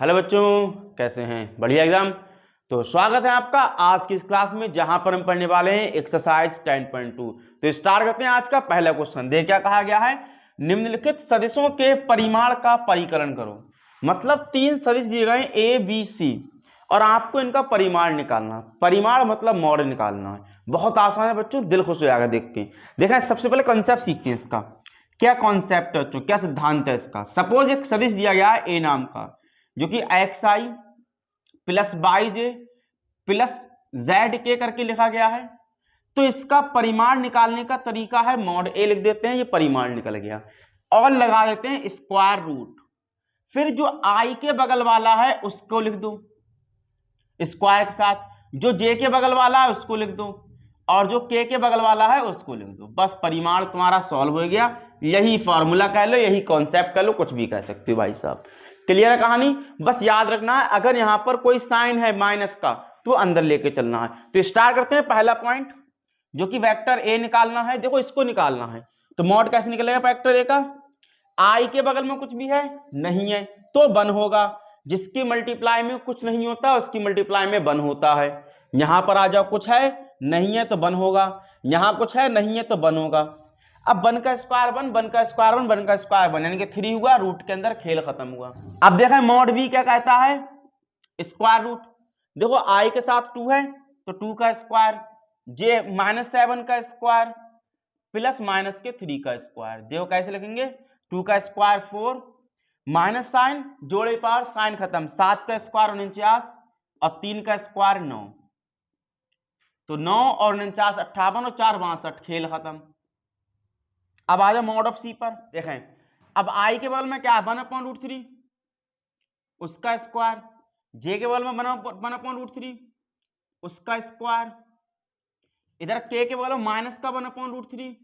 Hello बच्चों, कैसे हैं? बढ़िया एकदम। तो स्वागत है आपका आज की इस क्लास में, जहां पर हम पढ़ने वाले हैं एक्सरसाइज 10.2। तो स्टार्ट करते हैं आज का पहला क्वेश्चन। देख क्या कहा गया है, निम्नलिखित सदिशों के परिमाण का परिकलन करो। मतलब 3 सदिश दिए गए ए बी सी और आपको इनका परिमाण निकालना। परिमाण मतलब मॉड निकालना है। बहुत आसान है बच्चों, दिल खुश हो जाएगा देख के। देखा, सबसे पहले कॉन्सेप्ट सीखते हैं इसका। क्या कॉन्सेप्ट है बच्चों, क्या सिद्धांत है इसका। सपोज एक सदिश दिया गया है ए नाम का, जो कि एक्स आई प्लस वाई जे प्लस जेड के करके लिखा गया है। तो इसका परिमाण निकालने का तरीका है मॉड ए लिख देते हैं, ये परिमाण निकल गया, और लगा देते हैं स्क्वायर रूट। फिर जो आई के बगल वाला है उसको लिख दो स्क्वायर के साथ, जो जे के बगल वाला है उसको लिख दो, और जो के बगल वाला है उसको लिख दो। बस परिमाण तुम्हारा सॉल्व हो गया। यही फॉर्मूला कह लो, यही कॉन्सेप्ट कह लो, कुछ भी कह सकते हो भाई साहब। क्लियर है कहानी? बस याद रखना है, अगर यहां पर कोई साइन है माइनस का तो अंदर लेके चलना है। तो स्टार्ट करते हैं। पहला पॉइंट जो कि वेक्टर ए निकालना है, देखो इसको निकालना है। तो मॉड कैसे निकलेगा वेक्टर ए का? आई के बगल में कुछ भी है नहीं है तो 1 होगा। जिसकी मल्टीप्लाई में कुछ नहीं होता उसकी मल्टीप्लाई में 1 होता है। यहां पर आ जाओ, कुछ है नहीं है तो 1 होगा, यहां कुछ है नहीं है तो 1 होगा। अब 1 का स्क्वायर 1, 1 का स्क्वायर 1, 1 का स्क्वायर 1, यानी कि 3 हुआ। रूट के अंदर खेल खत्म हुआ। अब देखें मॉड बी क्या कहता है, स्क्वायर रूट। देखो आई के साथ 2 है तो 2 का स्क्वायर, जे -7 का स्क्वायर प्लस माइनस के 3 का स्क्वायर। देखो कैसे लिखेंगे, 2 का स्क्वायर 4 माइनस साइन जोड़े पार साइन खत्म, 7 का स्क्वायर 49 और 3 का स्क्वायर 9, तो 9 और 49 58 और 4 62, खेल खत्म। अब आ जाओ मॉड ऑफ सी पर। देखें अब आई के बगल में क्या है 1/√3 उसका स्क्वायर, जे के बगल में 1/√3 उसका स्क्वायर, इधर के बगल में माइनस का 1/√3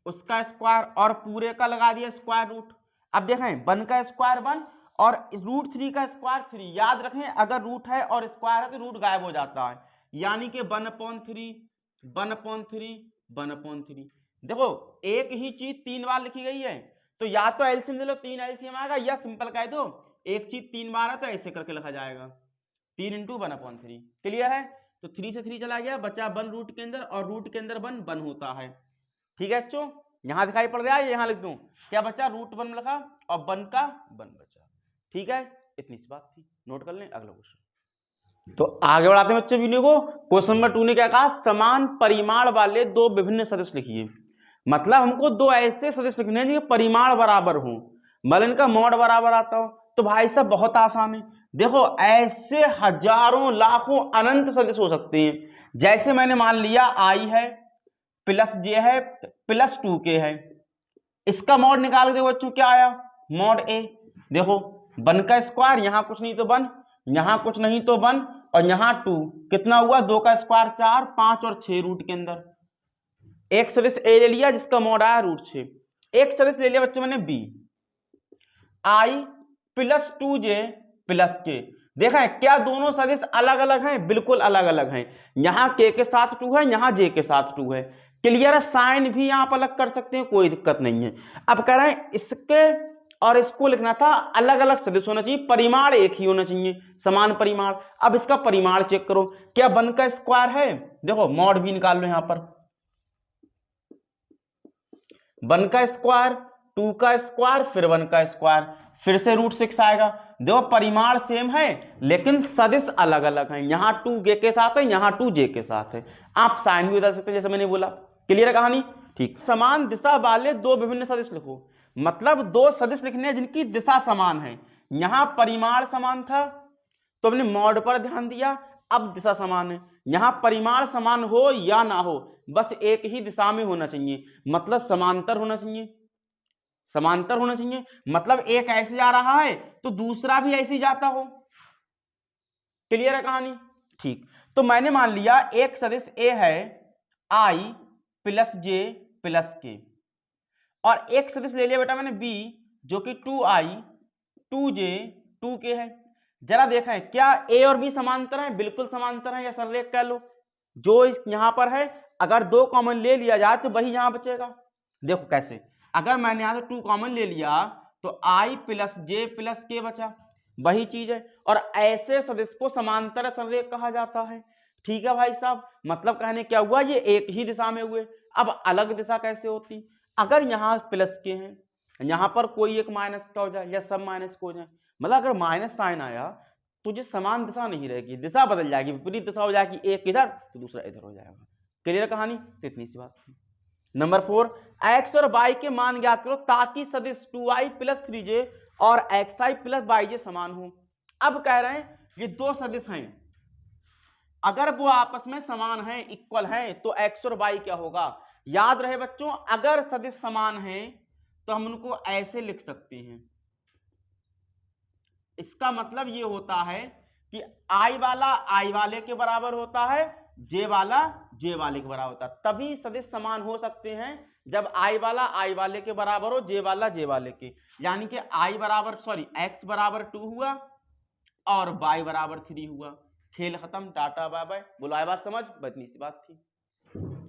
उसका स्क्वायर, और पूरे का लगा दिया स्क्वायर रूट। अब देखें 1 का स्क्वायर 1 और √3 का स्क्वायर 3। याद रखें अगर रूट है और स्क्वायर है तो रूट गायब हो जाता है, यानी कि 1/3 1/3 1/3। देखो एक ही चीज 3 बार लिखी गई है, तो या तो एलसीएम ले लो, 3 एलसीएम आएगा, या सिंपल कह दो एक चीज 3 बार है तो ऐसे करके लिखा जाएगा 3 × 1/3। क्लियर है? तो 3 से 3 चला गया, बचा 1 रूट के अंदर, और रूट के अंदर 1 होता है। ठीक है बच्चों, यहां दिखाई पड़ रहा है, यहां लिख दूं क्या बचा, √1 लिखा और 1 का 1 बचा। ठीक है, इतनी सी बात थी, नोट कर लें। अगला क्वेश्चन, तो आगे बढ़ाते हैं बच्चों वीडियो को। क्वेश्चन नंबर 2 ने क्या कहा, समान परिमाण वाले 2 विभिन्न सदिश लिखिए। मतलब हमको 2 ऐसे सदिश लिखने हैं जो परिमाण बराबर हो, मतलब इनका मॉड बराबर आता हो। तो भाई साहब बहुत आसान है, देखो ऐसे हजारों लाखों अनंत सदिश हो सकते हैं। जैसे मैंने मान लिया आई है प्लस जे है प्लस 2k है, इसका मॉड निकाल दो बच्चों, क्या आया मॉड ए। देखो 1 का स्क्वायर, यहां कुछ नहीं तो 1, यहां कुछ नहीं तो 1, और यहां 2, कितना हुआ 2 का स्क्वायर 4, 5 और 6 रूट के अंदर। एक सदिश ए ले लिया जिसका मॉड आया √6। एक सदिश ले लिया बच्चों मैंने बी, आई प्लस 2j प्लस के। देखा है क्या दोनों सदिश अलग अलग हैं? बिल्कुल अलग अलग हैं। यहां के साथ 2 है, यहां जे के साथ 2 है। क्लियर है? साइन भी यहां पर अलग कर सकते हैं, कोई दिक्कत नहीं है। अब कह रहे हैं इसके और इसको लिखना था अलग अलग सदिश होना चाहिए, परिमाण एक ही होना चाहिए, समान परिमाण। अब इसका परिमाण चेक करो, क्या 1 का स्क्वायर है? देखो मॉड भी निकाल लो यहां पर, 1 का स्क्वायर 2 का स्क्वायर फिर 1 का स्क्वायर, फिर से √6 आएगा। देखो परिमाण सेम है लेकिन सदिश अलग अलग हैं, यहां 2 के साथ है, यहां 2 जे के साथ है। आप साइन भी बदल सकते हैं जैसे मैंने बोला। क्लियर है कहानी? ठीक। समान दिशा वाले 2 विभिन्न सदिश लिखो, मतलब 2 सदिश लिखने जिनकी दिशा समान है। यहां परिमाण समान था तो हमने मॉड पर ध्यान दिया, अब दिशा समान है। यहां परिमाण समान हो या ना हो, बस एक ही दिशा में होना चाहिए, मतलब समांतर होना चाहिए। समांतर होना चाहिए मतलब एक ऐसे जा रहा है तो दूसरा भी ऐसे ही जाता हो। क्लियर है कहानी? ठीक। तो मैंने मान लिया एक सदिश ए है आई प्लस जे प्लस के, और एक सदिश ले लिया बेटा मैंने बी जो कि 2i 2j 2k है। जरा देखें क्या ए और बी समांतर हैं? बिल्कुल समांतर हैं, या सरलेख कह लो। जो यहां पर है अगर 2 कॉमन ले लिया जाए तो वही यहां बचेगा। देखो कैसे, अगर मैंने यहां से 2 कॉमन ले लिया तो i प्लस जे प्लस के बचा, वही चीज है। और ऐसे सदिश को समांतर संरेख कहा जाता है। ठीक है भाई साहब, मतलब कहने क्या हुआ, ये एक ही दिशा में हुए। अब अलग दिशा कैसे होती, अगर यहाँ प्लस के हैं, यहाँ पर कोई एक माइनस का हो जाए या सब माइनस का हो जाए, मतलब अगर माइनस साइन आया तो ये समान दिशा नहीं रहेगी, दिशा बदल जाएगी, विपरीत दिशा हो जाएगी, एक इधर तो दूसरा इधर हो जाएगा। क्लियर कहानी, तो इतनी सी बात थी। नंबर 4, x और y के मान ज्ञात करो ताकि सदिश 2i प्लस 3j और xi प्लस yj समान हो। अब कह रहे हैं ये दो सदिश हैं, अगर वो आपस में समान हैं, इक्वल हैं, तो x और y क्या होगा। याद रहे बच्चों, अगर सदिश समान हैं तो हम उनको ऐसे लिख सकते हैं। इसका मतलब ये होता है कि i वाला i वाले के बराबर होता है, j वाला j वाले के बराबर होता है। तभी सदिश समान हो सकते हैं जब i वाला i वाले के बराबर हो, j वाला j वाले के। यानी कि x बराबर 2 हुआ और y बराबर 3 हुआ। खेल खत्म, टाटा बाय बाय। बोलो आए बात समझ, इतनी सी बात थी।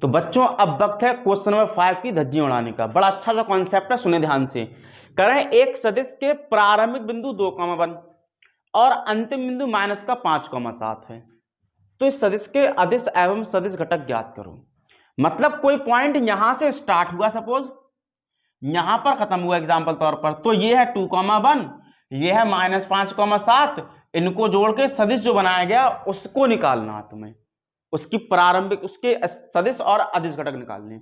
तो बच्चों अब वक्त है क्वेश्चन नंबर 5 की धज्जी उड़ाने का। बड़ा अच्छा सा कॉन्सेप्ट है, सुने ध्यान से। करें एक सदिश के प्रारंभिक बिंदु 2,1 और अंतिम बिंदु -5,7 है, तो इस सदिश के अदिश एवं सदिश घटक ज्ञात करो। मतलब कोई पॉइंट यहां से स्टार्ट हुआ, सपोज यहां पर खत्म हुआ एग्जांपल तौर पर, तो ये है 2,1, ये है -5,7, इनको जोड़ के सदिश जो बनाया गया उसको निकालना है तुम्हें, उसकी प्रारंभिक, उसके सदिश और अदिश घटक निकालने।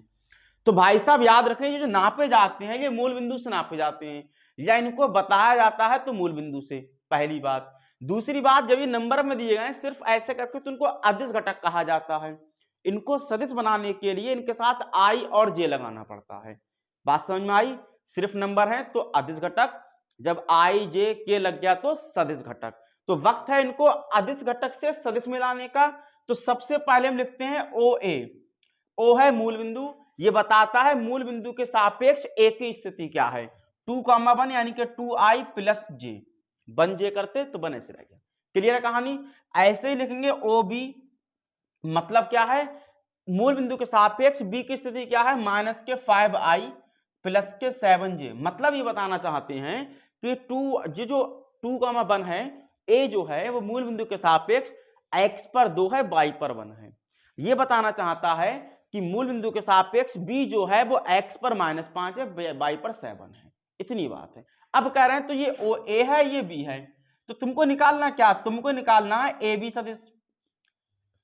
तो भाई साहब याद रखें, ये जो नापे जाते हैं ये मूल बिंदु से नापे जाते हैं, या इनको बताया जाता है तो मूल बिंदु से, पहली बात। दूसरी बात, जब ये नंबर में दिए गए सिर्फ ऐसे करके तो इनको अदिश घटक कहा जाता है। इनको सदिश बनाने के लिए इनके साथ आई और जे लगाना पड़ता है। बात समझ में आई, सिर्फ नंबर है तो अदिश घटक, जब आई जे के लग गया तो सदिश घटक। तो वक्त है इनको अदिश घटक से सदिश में लाने का। तो सबसे पहले हम लिखते हैं ओ ए। ओ है मूल बिंदु, ये बताता है मूल बिंदु के सापेक्ष ए की स्थिति क्या है। 2,1 यानी कि 2i प्लस जे, 1j करते तो 1 ऐसे रह गया। क्लियर है कहानी। ऐसे ही लिखेंगे ओ बी, मतलब क्या है, मूल बिंदु के सापेक्ष बी की स्थिति क्या है, -5i प्लस के 7j। मतलब ये बताना चाहते हैं कि 2,1 है, ए जो है वो मूल बिंदु के सापेक्ष x पर 2 है, y पर 1 है। ये बताना चाहता है कि मूल बिंदु के सापेक्ष b जो है वो x पर -5 है, y पर 7 है। इतनी बात है। अब कह रहे हैं तो ये ओ ए है, ये b है, तो तुमको निकालना क्या, तुमको निकालना है ए बी सदिश,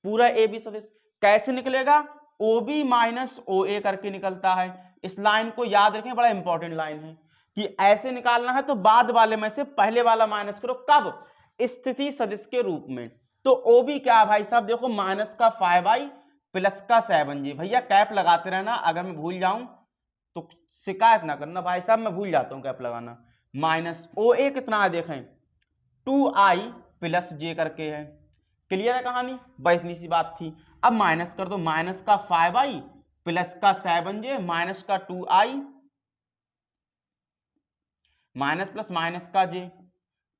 पूरा ए बी सदिश। कैसे निकलेगा, ओ बी माइनस ओ ए करके निकलता है। इस लाइन को याद रखें, बड़ा इंपॉर्टेंट लाइन है कि ऐसे निकालना है तो बाद वाले में से पहले वाला माइनस करो, कब, स्थिति सदिश के रूप में। तो ओ बी क्या है भाई साहब, देखो -5i प्लस का 7j। भैया कैप लगाते रहना, अगर मैं भूल जाऊं तो शिकायत ना करना, भाई साहब मैं भूल जाता हूं कैप लगाना। माइनस ओ ए कितना है देखें, 2i प्लस जे करके है। क्लियर है कहानी, बस इतनी सी बात थी। अब माइनस कर दो, -5i प्लस का 7j माइनस का 2i माइनस प्लस माइनस का j,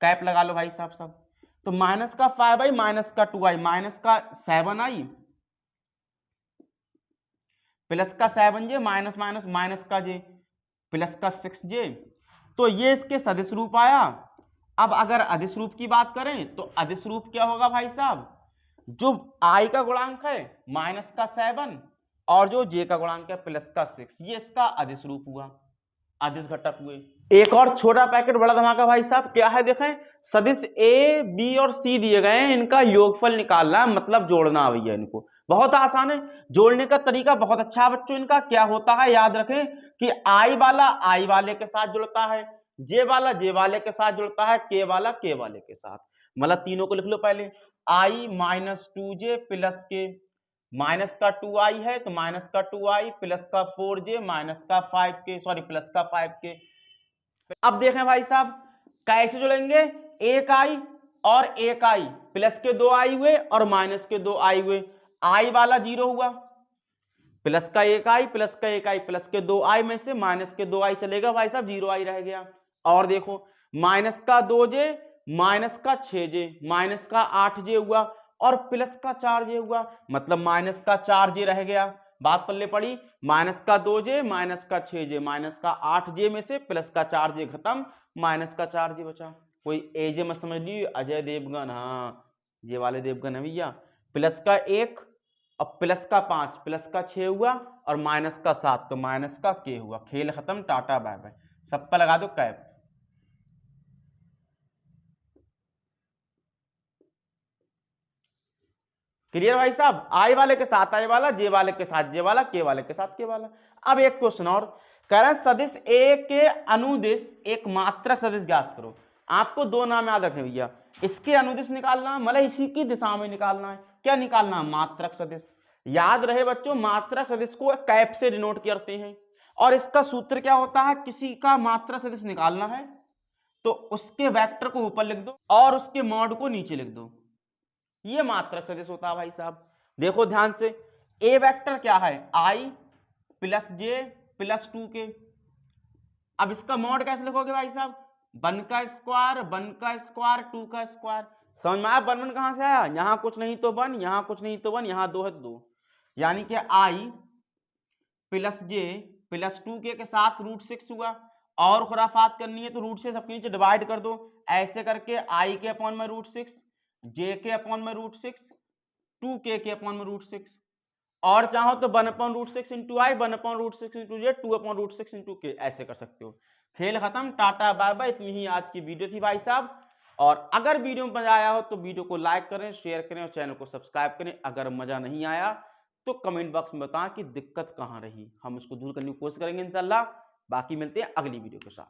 कैप लगा लो भाई साहब सब। तो -5i माइनस का 2i माइनस का 7i प्लस का 7j माइनस माइनस माइनस का j प्लस का 6j। तो ये इसके सदिश रूप आया। अब अगर अदिश रूप की बात करें तो अदिश रूप क्या होगा भाई साहब, जो i का गुणांक है -7 और जो j का गुणांक है +6, ये इसका अदिश रूप हुआ, अदिश घटक हुए। एक और छोटा पैकेट बड़ा धमाका भाई साहब, क्या है देखें, सदिश ए बी और सी दिए गए हैं, इनका योगफल निकालना है, मतलब जोड़ना भैया। इनको बहुत आसान है, जोड़ने का तरीका बहुत अच्छा है बच्चों। इनका क्या होता है, याद रखें कि आई वाला आई वाले के साथ जुड़ता है, जे वाला जे वाले के साथ जुड़ता है, के वाला के वाले के साथ। मतलब तीनों को लिख लो पहले, आई -2j प्लस के, माइनस का 2i है तो माइनस का 2i प्लस का 4j माइनस का 5k, सॉरी प्लस का 5k। अब देखें भाई साहब कैसे जुड़ेंगे, एक i और एक i, प्लस के 2i हुए और माइनस के 2i हुए, i वाला 0 हुआ, प्लस का 1i प्लस का 1i प्लस के 2i में से माइनस के 2i चलेगा भाई साहब, 0i रह गया। और देखो माइनस का 2j माइनस का 6j माइनस का 8j हुआ और प्लस का 4j हुआ, मतलब माइनस का 4j रह गया। बात पल्ले पड़ी, माइनस का 2j माइनस का 6j माइनस का 8j में से प्लस का 4j खत्म, माइनस का 4j बचा। कोई एजे मत समझ ली, अजय देवगन, हाँ ये वाले देवगन है भैया। प्लस का 1 और प्लस का 5, प्लस का 6 हुआ और माइनस का 7, तो माइनस का के हुआ। खेल खत्म, टाटा बाय बाय। सब पर लगा दो कैप। क्लियर भाई साहब? आई वाले के साथ आई वाला, जे वाले के साथ जे वाला, के वाले के साथ के वाला। अब एक क्वेश्चन और कह रहे हैं सदिश ए के अनुदिश एक मात्रक सदिश ज्ञात करो। आपको दो नाम याद रखने भैया, इसके अनुदिश निकालना मतलब इसी की दिशा में निकालना है। क्या निकालना है? मात्रक सदिश। याद रहे बच्चों, मात्रक सदिश को कैप से डिनोट करते हैं और इसका सूत्र क्या होता है? किसी का मात्रक सदिश निकालना है तो उसके वेक्टर को ऊपर लिख दो और उसके मॉड को नीचे लिख दो। ये मात्रक सदिश होता है भाई साहब। देखो ध्यान से, ए वेक्टर क्या है? आई प्लस जे प्लस 2k। अब इसका मॉड कैसे लिखोगे भाई साहब? 1 का स्क्वायर 1 का स्क्वायर 2 का स्क्वायर। समझ में आया? 1 1 कहां से आया? यहां कुछ नहीं तो 1, यहां कुछ नहीं तो 1, यहां 2 है 2, यानी कि आई प्लस जे प्लस 2k के साथ √6 हुआ। और खुराफात करनी है तो रूट से सबके नीचे डिवाइड कर दो, ऐसे करके आई के अपॉन में √6, जे के अपॉन में √6, 2k के अपॉन में √6, और चाहो तो 1/√6 इंटू आई, 1/√6 इंटू जे, 2/√6 इंटू के, ऐसे कर सकते हो। खेल खत्म, टाटा बाय बाय। इतनी ही आज की वीडियो थी भाई साहब। और अगर वीडियो में मजा आया हो तो वीडियो को लाइक करें, शेयर करें और चैनल को सब्सक्राइब करें। अगर मजा नहीं आया तो कमेंट बॉक्स में बताएं कि दिक्कत कहां रही, हम उसको दूर करने की कोशिश करेंगे इंशाल्लाह। बाकी मिलते हैं अगली वीडियो के साथ।